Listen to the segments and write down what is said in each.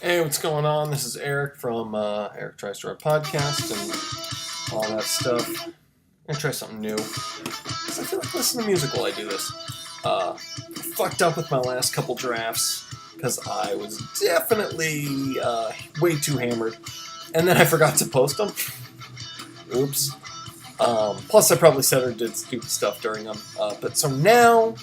Hey, what's going on? This is Eric from Eric Tries to Run Podcast and all that stuff. I'm gonna try something new. 'Cause I feel like listening to music while I do this. Fucked up with my last couple drafts because I was definitely way too hammered, and then I forgot to post them. Oops. Plus, I probably said or did stupid stuff during them. But so now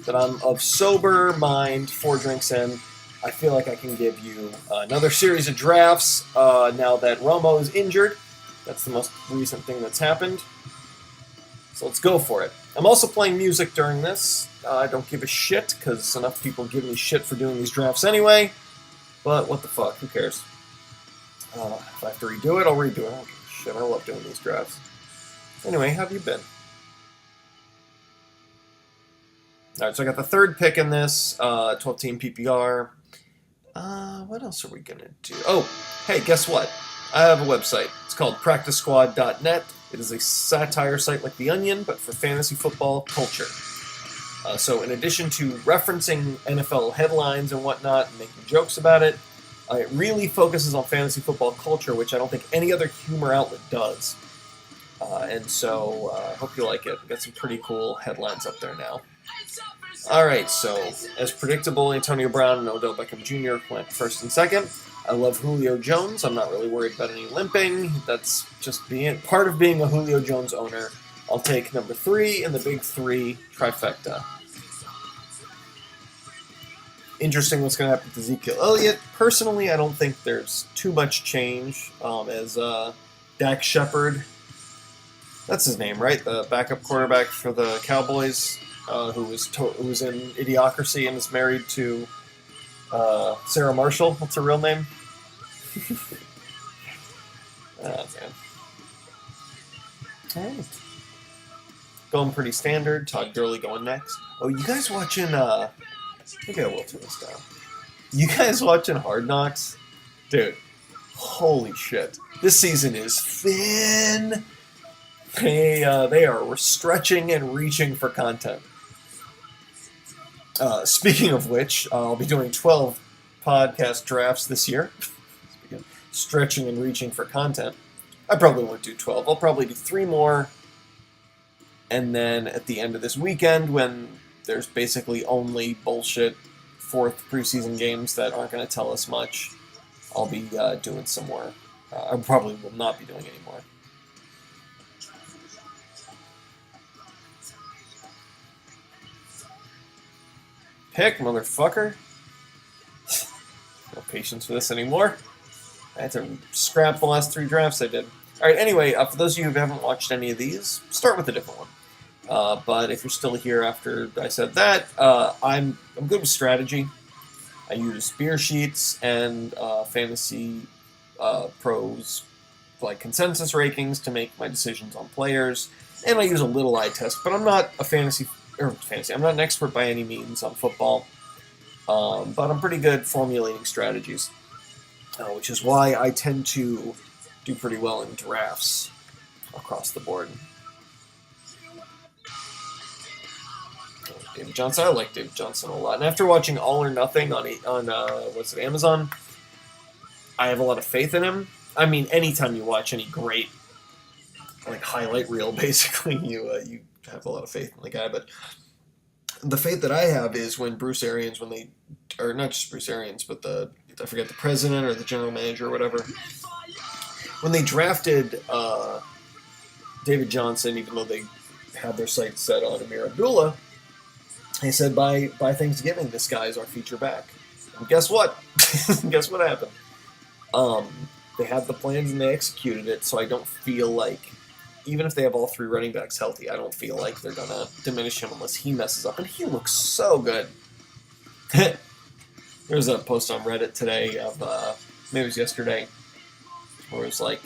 that I'm of sober mind, 4 drinks in, I feel like I can give you another series of drafts now that Romo is injured. That's the most recent thing that's happened. So let's go for it. I'm also playing music during this. I don't give a shit because enough people give me shit for doing these drafts anyway. But what the fuck? Who cares? If I have to redo it, I'll redo it. I don't give a shit. I love doing these drafts. Anyway, how have you been? Alright, so I got the third pick in this, 12-team PPR. What else are we gonna do? Oh, hey, guess what? I have a website. It's called PracticeSquad.net. It is a satire site like The Onion, but for fantasy football culture. So in addition to referencing NFL headlines and whatnot and making jokes about it, it really focuses on fantasy football culture, which I don't think any other humor outlet does. And so I hope you like it. We've got some pretty cool headlines up there now. Alright, so as predictable, Antonio Brown and Odell Beckham Jr. went first and second. I love Julio Jones. I'm not really worried about any limping. That's just part of being a Julio Jones owner. I'll take number 3 in the big 3 trifecta. Interesting what's going to happen to Ezekiel Elliott. Personally, I don't think there's too much change as Dak Shepard. That's his name, right? The backup quarterback for the Cowboys. Who was in Idiocracy and is married to Sarah Marshall. What's her real name? Oh, man. All right. Going pretty standard. Todd Gurley going next. Oh, you guys watching... Maybe I will turn this down. You guys watching Hard Knocks? Dude, holy shit. This season is thin. They are stretching and reaching for content. Speaking of which, I'll be doing 12 podcast drafts this year. Stretching and reaching for content. I probably won't do 12. I'll probably do 3 more. And then at the end of this weekend, when there's basically only bullshit 4th preseason games that aren't going to tell us much, I'll be doing some more. I probably will not be doing any more. Pick, motherfucker. No patience for this anymore. I had to scrap the last 3 drafts I did. Alright, anyway, for those of you who haven't watched any of these, start with a different one. But if you're still here after I said that, I'm good with strategy. I use beer sheets and fantasy pros, like consensus rankings, to make my decisions on players. And I use a little eye test, but I'm not a I'm not an expert by any means on football, but I'm pretty good formulating strategies, which is why I tend to do pretty well in drafts across the board. David Johnson, I like David Johnson a lot, and after watching All or Nothing on Amazon, I have a lot of faith in him. I mean, anytime you watch any great highlight reel, basically you have a lot of faith in the guy, but the faith that I have is when Bruce Arians, or not just Bruce Arians, but I forget the president or the general manager or whatever, when they drafted David Johnson, even though they had their sights set on Amir Abdullah, they said by Thanksgiving, this guy is our feature back. And guess what? Guess what happened? They had the plans and they executed it, so I don't feel like, even if they have all 3 running backs healthy, I don't feel like they're going to diminish him unless he messes up. And he looks so good. There's a post on Reddit today of, maybe it was yesterday, where it was like,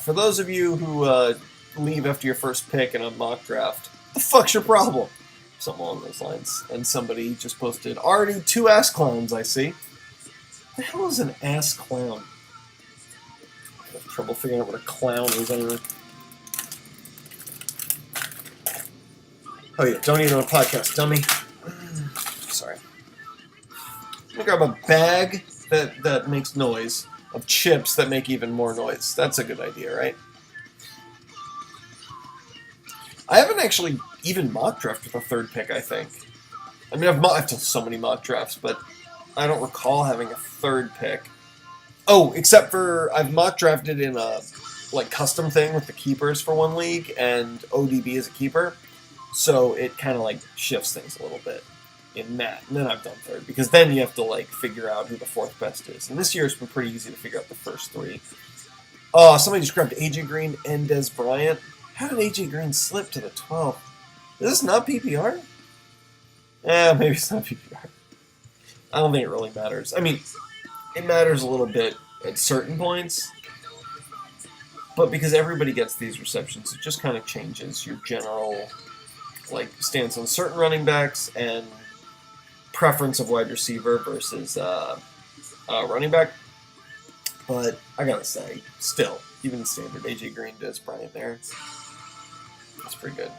for those of you who leave after your first pick in a mock draft, what the fuck's your problem? Something along those lines. And somebody just posted, already 2 ass clowns, I see. What the hell is an ass clown? I have trouble figuring out what a clown is anyway. Oh yeah, don't eat on a podcast, dummy. Sorry. I'm gonna grab a bag that makes noise, of chips that make even more noise. That's a good idea, right? I haven't actually even mock drafted with a third pick, I think. I mean, I've done so many mock drafts, but I don't recall having a third pick. Oh, except for I've mock drafted in a custom thing with the keepers for one league, and ODB is a keeper, so it kind of shifts things a little bit in that. And then I've done third, because then you have to figure out who the fourth best is. And this year it's been pretty easy to figure out the first three. Oh, somebody just grabbed AJ Green and Des Bryant. How did AJ Green slip to the 12th? Is this not PPR? Maybe it's not PPR. I don't think it really matters. I mean, it matters a little bit at certain points, but because everybody gets these receptions, it just kind of changes your general stance on certain running backs and preference of wide receiver versus running back. But I gotta say, still, even standard AJ Green, Des Bryant there, that's pretty good.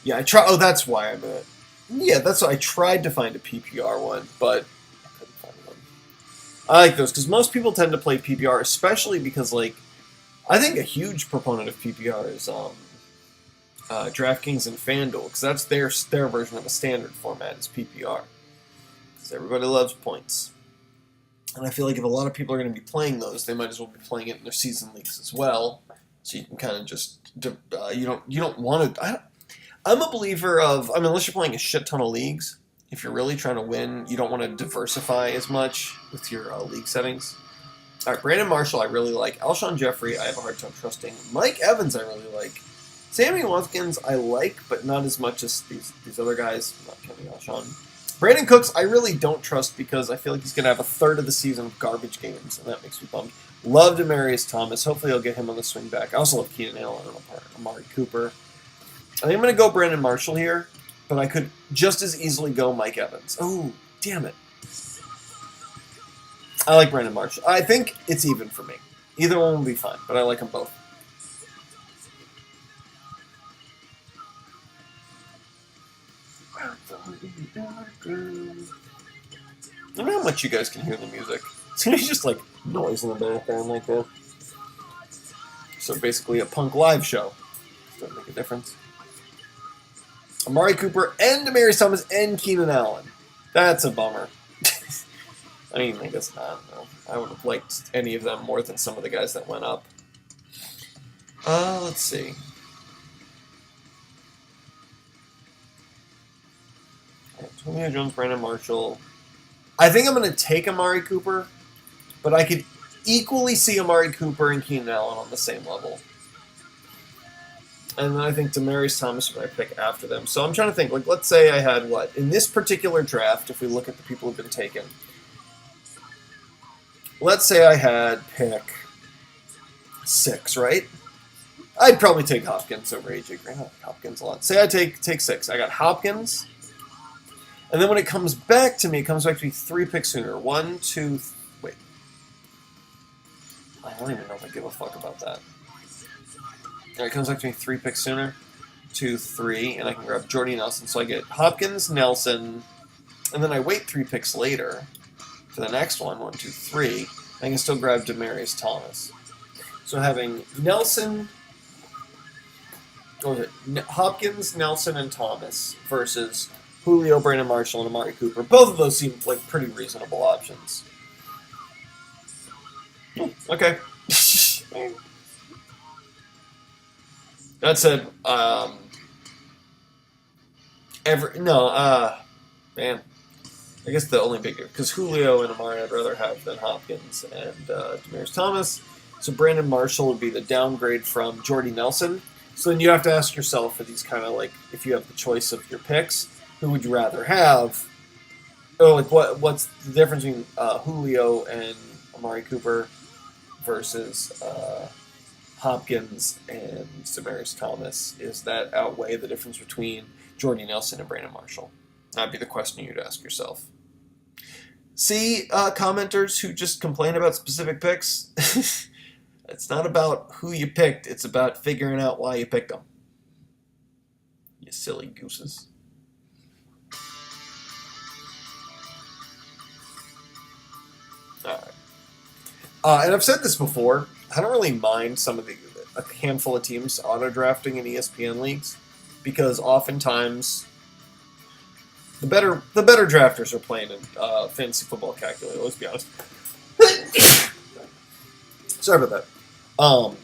Yeah, I try. Oh, that's why I'm at. Yeah, that's why I tried to find a PPR one, but I couldn't find one. I like those because most people tend to play PPR, especially because I think a huge proponent of PPR is DraftKings and FanDuel, because that's their version of a standard format is PPR, because everybody loves points. And I feel like if a lot of people are going to be playing those, they might as well be playing it in their season leagues as well. So you can kind of just you don't want to. I'm a believer of, unless you're playing a shit ton of leagues, if you're really trying to win, you don't want to diversify as much with your league settings. All right, Brandon Marshall I really like. Alshon Jeffrey I have a hard time trusting. Mike Evans I really like. Sammy Watkins I like, but not as much as these other guys. I'm not counting Alshon. Brandon Cooks I really don't trust because I feel like he's going to have a third of the season of garbage games, and that makes me bummed. Love Demaryius Thomas. Hopefully I'll get him on the swing back. I also love Keenan Allen and Amari Cooper. I think I'm going to go Brandon Marshall here, but I could just as easily go Mike Evans. Oh, damn it. I like Brandon Marshall. I think it's even for me. Either one will be fine, but I like them both. I don't know how much you guys can hear the music. It's going to be just noise in the background like that. So basically a punk live show. Does that make a difference? Amari Cooper and Demaryius Thomas and Keenan Allen. That's a bummer. I guess not. I don't know. I would have liked any of them more than some of the guys that went up. Let's see. Antonio Jones, Brandon Marshall. I think I'm going to take Amari Cooper, but I could equally see Amari Cooper and Keenan Allen on the same level. And then I think Demaryius Thomas would I pick after them. So I'm trying to think, let's say I had in this particular draft, if we look at the people who've been taken, let's say I had pick 6, right? I'd probably take Hopkins over AJ Green. I like Hopkins a lot. Say I take 6. I got Hopkins. And then when it comes back to me 3 picks sooner. 1, 2, wait. I don't even know if I give a fuck about that. It comes back to me 3 picks sooner. 2, 3, and I can grab Jordy Nelson. So I get Hopkins, Nelson, and then I wait 3 picks later for the next one. 1, 2, 3. I can still grab Demaryius Thomas. So having Nelson, Hopkins, Nelson, and Thomas versus Julio, Brandon Marshall, and Amari Cooper. Both of those seem like pretty reasonable options. Okay. That said, man. I guess the only big because Julio and Amari I'd rather have than Hopkins and Demaryius Thomas. So Brandon Marshall would be the downgrade from Jordy Nelson. So then you have to ask yourself for these kind of if you have the choice of your picks, who would you rather have? Oh, what's the difference between Julio and Amari Cooper versus Hopkins and Demaryius Thomas? Is that outweigh the difference between Jordy Nelson and Brandon Marshall? That'd be the question you'd ask yourself. See, commenters who just complain about specific picks, it's not about who you picked, it's about figuring out why you picked them. You silly gooses. And I've said this before. I don't really mind a handful of teams auto drafting in ESPN leagues because oftentimes the better drafters are playing in fantasy football calculator. Let's be honest. Sorry about that.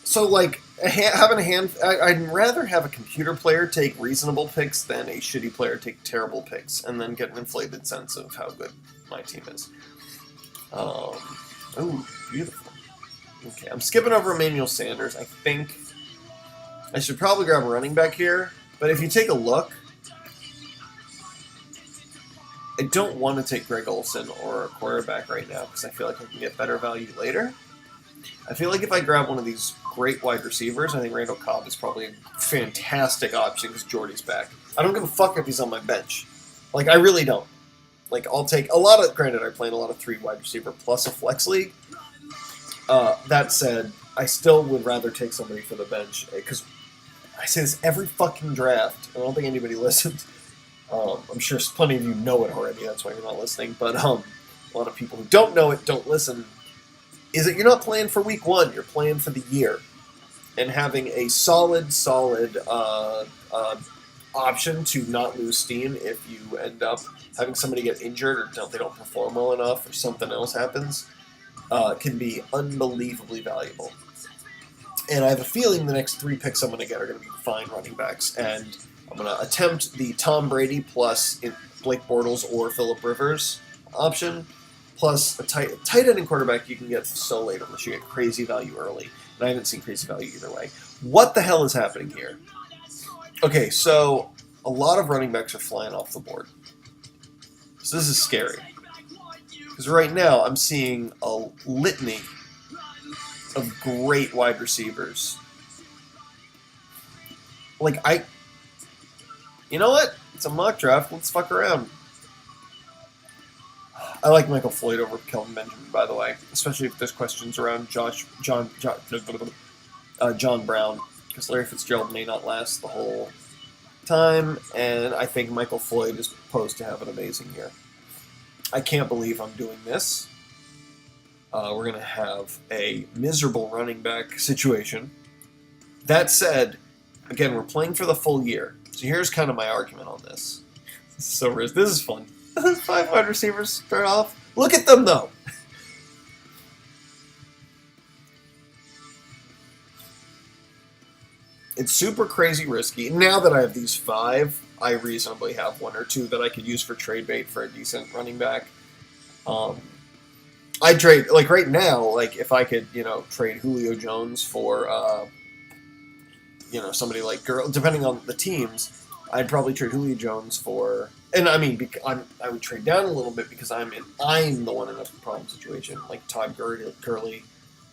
So like having a hand, I'd rather have a computer player take reasonable picks than a shitty player take terrible picks, and then get an inflated sense of how good my team is. Oh, beautiful. Okay, I'm skipping over Emmanuel Sanders. I think I should probably grab a running back here, but if you take a look, I don't want to take Greg Olsen or a quarterback right now because I feel like I can get better value later. I feel like if I grab one of these great wide receivers, I think Randall Cobb is probably a fantastic option because Jordy's back. I don't give a fuck if he's on my bench. Like, I really don't. Like, I'll take a lot of... Granted, I play in a lot of 3 wide receiver plus a flex league. That said, I still would rather take somebody for the bench because I say this every fucking draft, and I don't think anybody listens. I'm sure plenty of you know it already, that's why you're not listening, but a lot of people who don't know it don't listen, is that you're not playing for week 1, you're playing for the year. And having a solid option to not lose steam if you end up having somebody get injured or they don't perform well enough or something else happens can be unbelievably valuable. And I have a feeling the next 3 picks I'm going to get are going to be fine running backs, and I'm going to attempt the Tom Brady plus Blake Bortles or Phillip Rivers option, plus a tight end and quarterback you can get so late unless you get crazy value early. And I haven't seen crazy value either way. What the hell is happening here? Okay, so a lot of running backs are flying off the board. So this is scary. Because right now I'm seeing a litany of great wide receivers. You know what? It's a mock draft. Let's fuck around. I like Michael Floyd over Kelvin Benjamin, by the way, especially if there's questions around John Brown, because Larry Fitzgerald may not last the whole time, and I think Michael Floyd is posed to have an amazing year. I can't believe I'm doing this. We're going to have a miserable running back situation. That said, again, we're playing for the full year. So here's kind of my argument on this. This is fun. 5 wide receivers start off. Look at them, though. It's super crazy risky. Now that I have these 5, I reasonably have 1 or 2 that I could use for trade bait for a decent running back. I trade, like right now, like if I could, trade Julio Jones for, somebody like depending on the teams, I'd probably trade Julio Jones for, and I mean, I would trade down a little bit because I'm the one in a problem situation, like Todd Gurley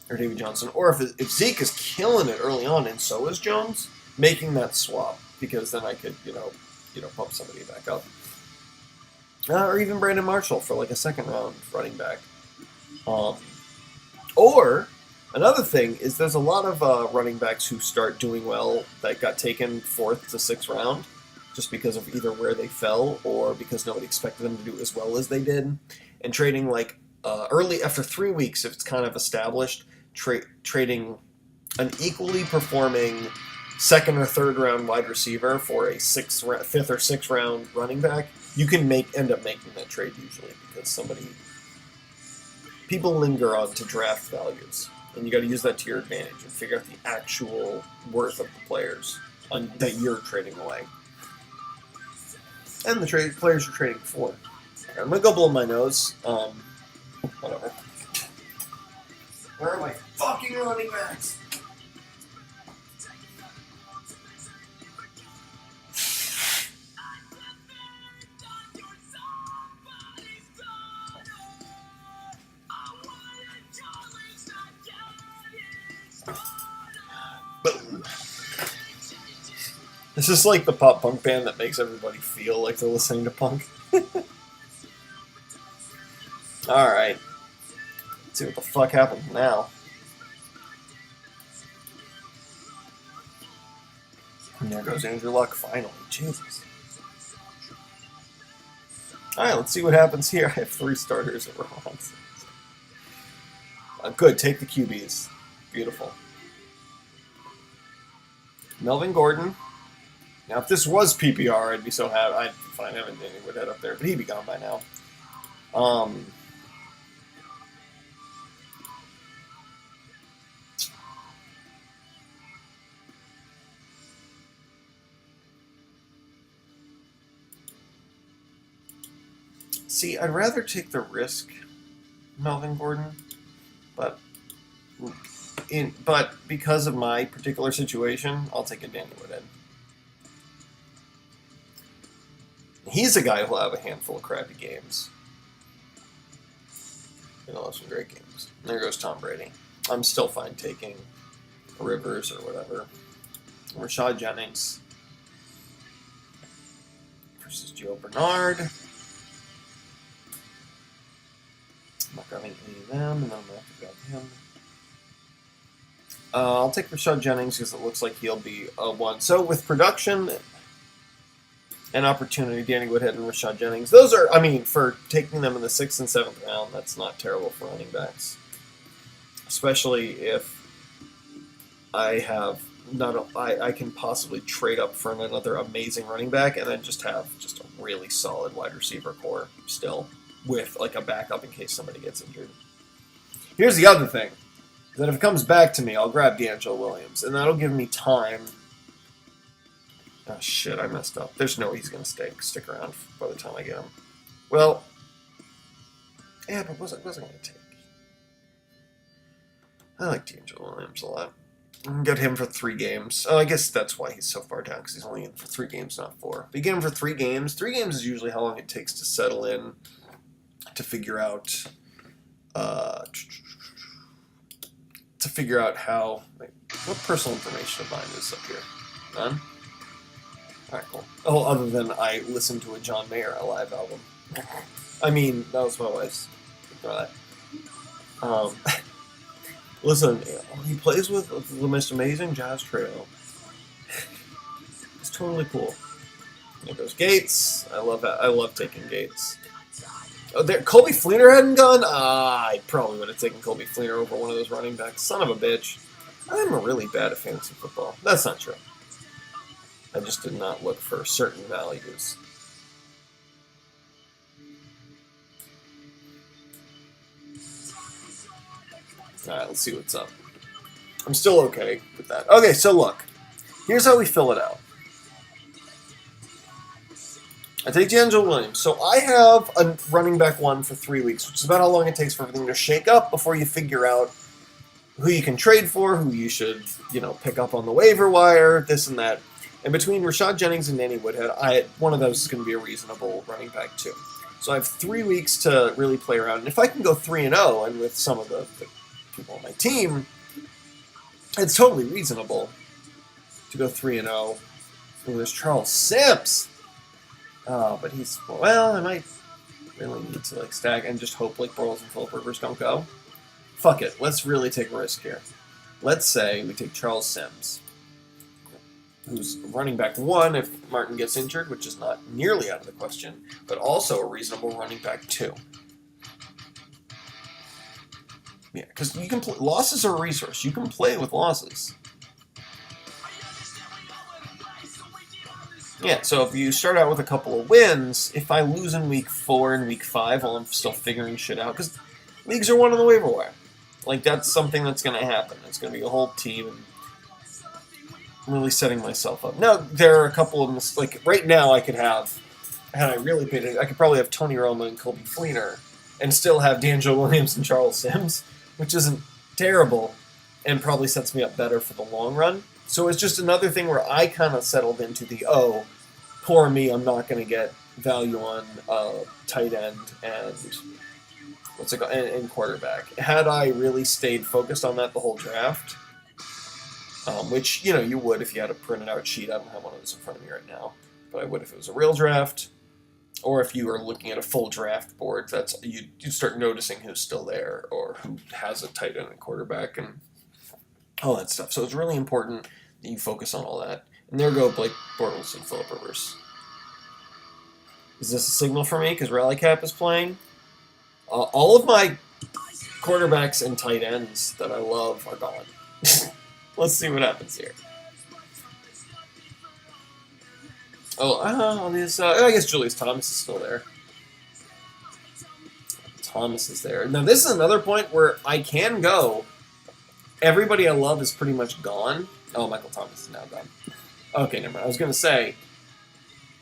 or David Johnson, or if Zeke is killing it early on and so is Jones, making that swap because then I could, pump somebody back up, or even Brandon Marshall for like a second round running back. Or another thing is there's a lot of running backs who start doing well that got taken 4th to 6th round just because of either where they fell or because nobody expected them to do as well as they did. And trading like early after 3 weeks, if it's kind of established, trading an equally performing 2nd or 3rd round wide receiver for a 5th or 6th round running back, you can end up making that trade usually because people linger on to draft values, and you got to use that to your advantage and figure out the actual worth of the players that you're trading away, and the players you're trading for. I'm gonna go blow my nose. Whatever. Where are my fucking running backs? Boom. This is like the pop punk band that makes everybody feel like they're listening to punk. Alright. Let's see what the fuck happens now. And there goes Andrew Luck finally. Jesus. Alright, let's see what happens here. I have 3 starters at Rollins. Good, take the QBs. Beautiful. Melvin Gordon. Now, if this was PPR, I'd be so happy. I'd be fine having Danny Woodhead up there, but he'd be gone by now. See, I'd rather take the risk, Melvin Gordon, but because of my particular situation, I'll take a Danny Woodhead. He's a guy who'll have a handful of crappy games. And he'll have some great games. And there goes Tom Brady. I'm still fine taking Rivers or whatever. Rashad Jennings versus Joe Bernard. I'm not grabbing any of them, and then I'm going to have to grab him. I'll take Rashad Jennings because it looks like he'll be a one. So with production and opportunity, Danny Woodhead and Rashad Jennings, those are, I mean, for taking them in the 6th and 7th round, that's not terrible for running backs. Especially if I have I can possibly trade up for another amazing running back and then just have just a really solid wide receiver core still with like a backup in case somebody gets injured. Here's the other thing. That if it comes back to me, I'll grab DeAngelo Williams, and that'll give me time. Oh, shit, I messed up. There's no way he's going to stick around by the time I get him. Well, yeah, but what was I going to take? I like DeAngelo Williams a lot. I can get him for 3 games. Oh, I guess that's why he's so far down, because he's only in for 3 games, not 4. But you get him for 3 games. 3 games is usually how long it takes to settle in, to figure out... how... Like, what personal information of mine is up here? None? Alright, cool. Oh, other than I listened to a John Mayer live album. I mean, that was my wife's. Ignore that. Listen, he plays with the most amazing jazz trio. It's totally cool. There goes Gates. I love taking Gates. Oh, there, Colby Fleener hadn't gone? I probably would have taken Colby Fleener over one of those running backs. Son of a bitch. I'm really bad at fantasy football. That's not true. I just did not look for certain values. Alright, let's see what's up. I'm still okay with that. Okay, so look. Here's how we fill it out. I take DeAngelo Williams. So I have a running back 1 for 3 weeks, which is about how long it takes for everything to shake up before you figure out who you can trade for, who you should, pick up on the waiver wire, this and that. And between Rashad Jennings and Danny Woodhead, one of those is going to be a reasonable running back too. So I have 3 weeks to really play around. And if I can go 3-0, and with some of the people on my team, it's totally reasonable to go 3-0. Oh, there's Charles Sims. But I might really need to stack and just hope Bortles and Philip Rivers don't go. Fuck it, let's really take a risk here. Let's say we take Charles Sims, who's running back 1 if Martin gets injured, which is not nearly out of the question, but also a reasonable running back 2. Yeah, because you can losses are a resource. You can play with losses. Yeah, so if you start out with a couple of wins, if I lose in week 4 and week 5 while I'm still figuring shit out, because leagues are won on the waiver wire. That's something that's going to happen. It's going to be a whole team, and I'm really setting myself up. Now, there are a couple of right now I could have, had I really paid it, I could probably have Tony Romo and Colby Fleener, and still have DeAngelo Williams and Charles Sims, which isn't terrible, and probably sets me up better for the long run. So it's just another thing where I kind of settled into poor me, I'm not going to get value on tight end and and quarterback. Had I really stayed focused on that the whole draft, which, you would if you had a printed out sheet. I don't have one of those in front of me right now, but I would if it was a real draft, or if you were looking at a full draft board, you'd start noticing who's still there or who has a tight end and quarterback and all that stuff. So it's really important that you focus on all that. And there go Blake Bortles and Philip Rivers. Is this a signal for me because Rally Cap is playing? All of my quarterbacks and tight ends that I love are gone. Let's see what happens here. I guess Julius Thomas is still there. Thomas is there. Now, this is another point where I can go. Everybody I love is pretty much gone. Oh, Michael Thomas is now gone. Okay, never mind. I was going to say,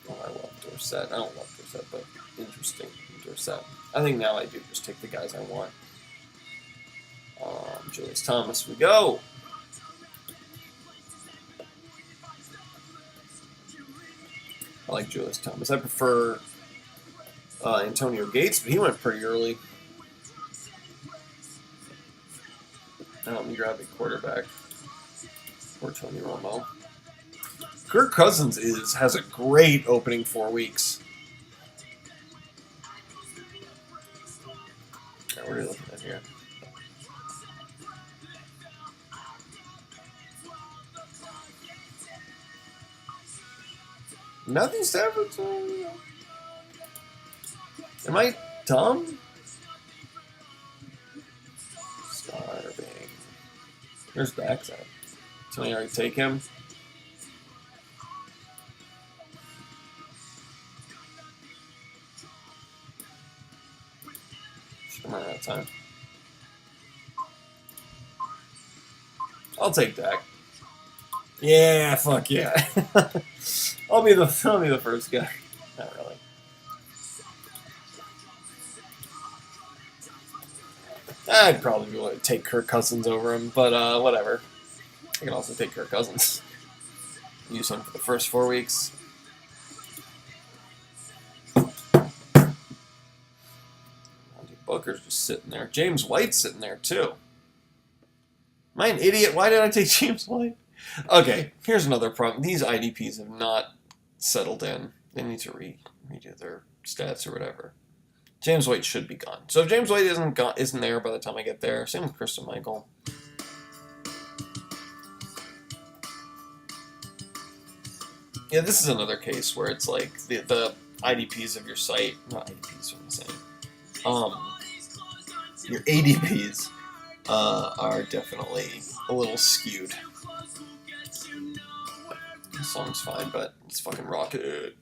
I love Dorsett. I don't love Dorsett, but interesting. Dorsett. I think now I do just take the guys I want. Julius Thomas, we go. I like Julius Thomas. I prefer Antonio Gates, but he went pretty early. Let me grab a quarterback for Tony Romo. Kirk Cousins has a great opening 4 weeks. What are you looking at here? Matthew Stafford. Am I dumb? Starving. Where's Dax at? Can I already take him? I'm running out of time. I'll take Dak. Yeah, fuck yeah. I'll be the first guy. Not really. I'd probably want to take Kirk Cousins over him, but whatever. I can also take Kirk Cousins. Use him for the first 4 weeks. Booker's just sitting there. James White's sitting there too. Am I an idiot? Why did I take James White? Okay, here's another problem. These IDPs have not settled in. They need to redo their stats or whatever. James White should be gone. So if James White isn't there by the time I get there, same with Christian Michael. Yeah, this is another case where it's like the IDPs of your site, not IDPs, what I'm saying. Your ADPs are definitely a little skewed. The song's fine, but it's fucking rocket.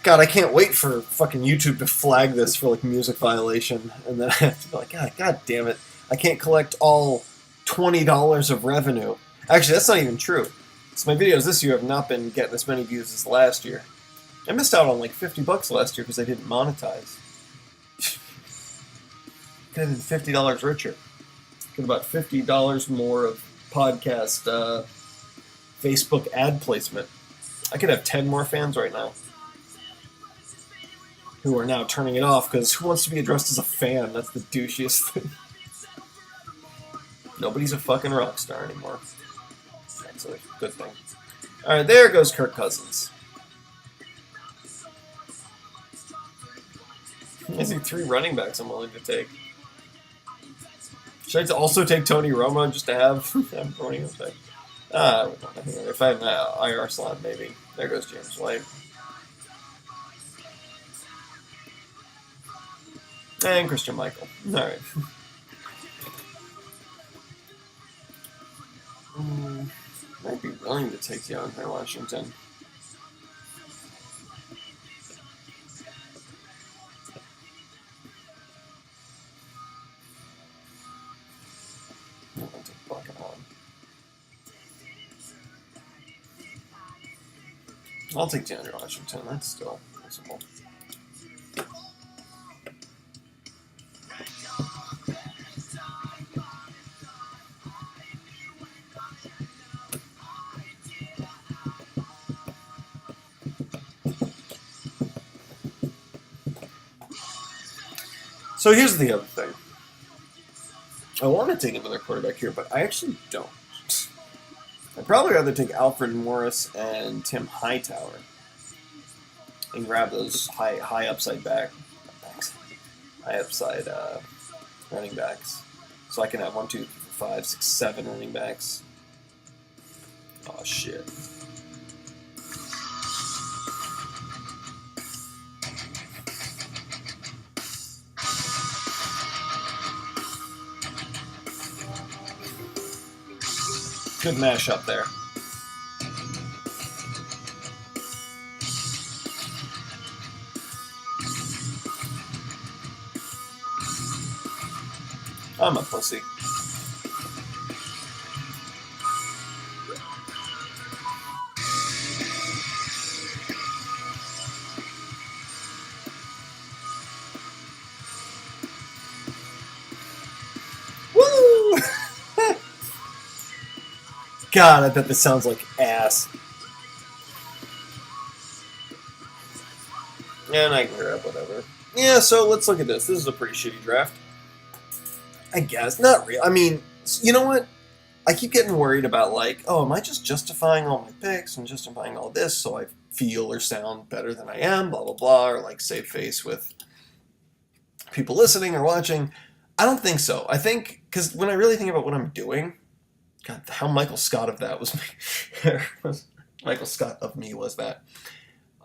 God, I can't wait for fucking YouTube to flag this for like music violation, and then I have to be like, God damn it, I can't collect all $20 of revenue. Actually, that's not even true. So my videos this year have not been getting as many views as last year. I missed out on like $50 last year because I didn't monetize. Could have been $50 richer. Get about $50 more of podcast Facebook ad placement. I could have 10 more fans right now who are now turning it off because who wants to be addressed as a fan? That's the douchiest thing. Nobody's a fucking rock star anymore. That's a good thing. Alright, there goes Kirk Cousins. I see 3 running backs I'm willing to take. Should I also take Tony Romo just to have running back? If I have an IR slot, maybe. There goes James White. And Christian Michael. Alright. Might be willing to take DeAndre Washington. I'll take DeAndre Washington. That's still possible. So here's the other thing. I want to take another quarterback here, but I actually don't. I'd probably rather take Alfred Morris and Tim Hightower and grab those high upside running backs. So I can have 1, 2, 3, 4, 5, 6, 7 running backs. Oh shit. Good mashup there. I'm a pussy. Woo! God, I bet this sounds like ass. And I can grab whatever. Yeah, so let's look at this. This is a pretty shitty draft. I guess. Not real. I mean, you know what? I keep getting worried about, like, oh, am I just justifying all my picks and justifying all this so I feel or sound better than I am, blah, blah, blah, or, like, save face with people listening or watching? I don't think so. I think, because when I really think about what I'm doing, God, how Michael Scott of that was me. Michael Scott of me was that.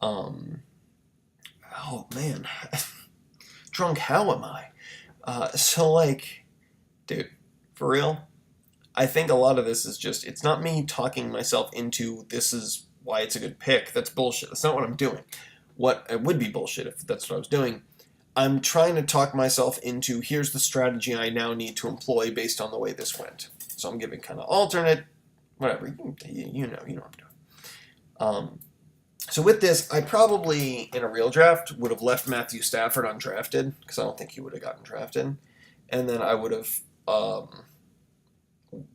Oh, man. Drunk, how am I? So, like, dude, for real? I think a lot of this is just, it's not me talking myself into this is why it's a good pick. That's bullshit. That's not what I'm doing. What it would be bullshit if that's what I was doing. I'm trying to talk myself into here's the strategy I now need to employ based on the way this went. So I'm giving kind of alternate, whatever, you know what I'm doing. So with this, I probably, in a real draft, would have left Matthew Stafford undrafted, because I don't think he would have gotten drafted. And then I would have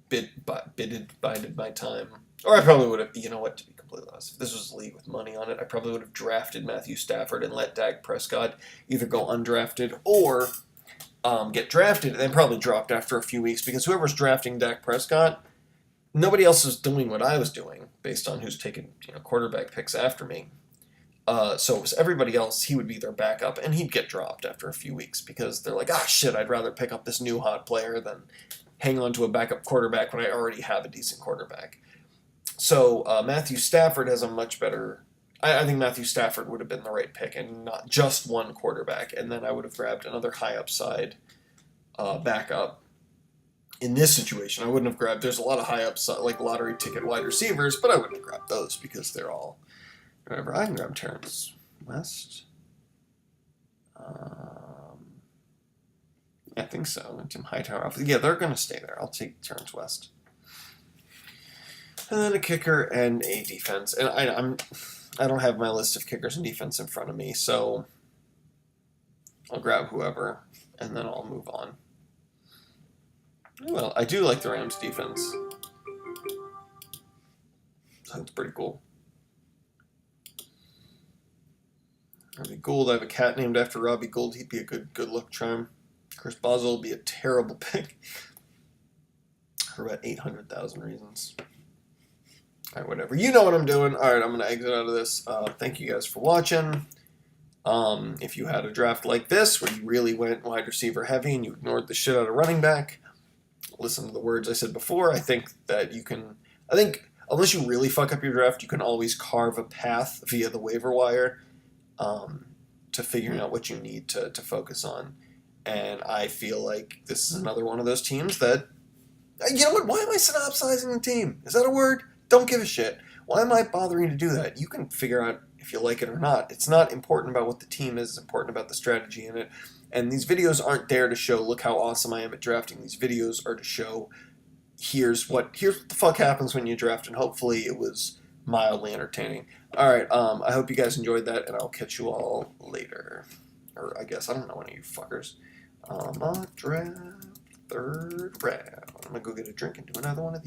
bided my time. Or I probably would have, you know what, to be completely honest, if this was a league with money on it, I probably would have drafted Matthew Stafford and let Dak Prescott either go undrafted or get drafted, and then probably dropped after a few weeks, because whoever's drafting Dak Prescott, nobody else is doing what I was doing based on who's taking quarterback picks after me. So it was everybody else, he would be their backup, and he'd get dropped after a few weeks because they're like, shit, I'd rather pick up this new hot player than hang on to a backup quarterback when I already have a decent quarterback. So Matthew Stafford has a much better... I think Matthew Stafford would have been the right pick and not just one quarterback, and then I would have grabbed another high upside backup. In this situation, I wouldn't have grabbed... There's a lot of high upside, like lottery ticket wide receivers, but I wouldn't have grabbed those because they're all... Whatever. I can grab Terrence West. I think so. Tim Hightower. Yeah, they're going to stay there. I'll take Terrence West. And then a kicker and a defense. And I don't have my list of kickers and defense in front of me, so I'll grab whoever, and then I'll move on. Well, I do like the Rams defense. So that's pretty cool. Robbie Gould. I have a cat named after Robbie Gould. He'd be a good luck charm. Chris Boswell would be a terrible pick for about 800,000 reasons. All right, whatever. You know what I'm doing. All right, I'm going to exit out of this. Thank you guys for watching. If you had a draft like this where you really went wide receiver heavy and you ignored the shit out of running back, listen to the words I said before. I think that you can... I think unless you really fuck up your draft, you can always carve a path via the waiver wire to figuring out what you need to focus on. And I feel like this is another one of those teams that... You know what? Why am I synopsizing the team? Is that a word? Don't give a shit. Why am I bothering to do that? You can figure out if you like it or not. It's not important about what the team is. It's important about the strategy in it. And these videos aren't there to show, look how awesome I am at drafting. These videos are to show, here's what the fuck happens when you draft, and hopefully it was mildly entertaining. All right, I hope you guys enjoyed that, and I'll catch you all later. Or I guess, I don't know any of you fuckers. Mock draft, third round. I'm going to go get a drink and do another one of these.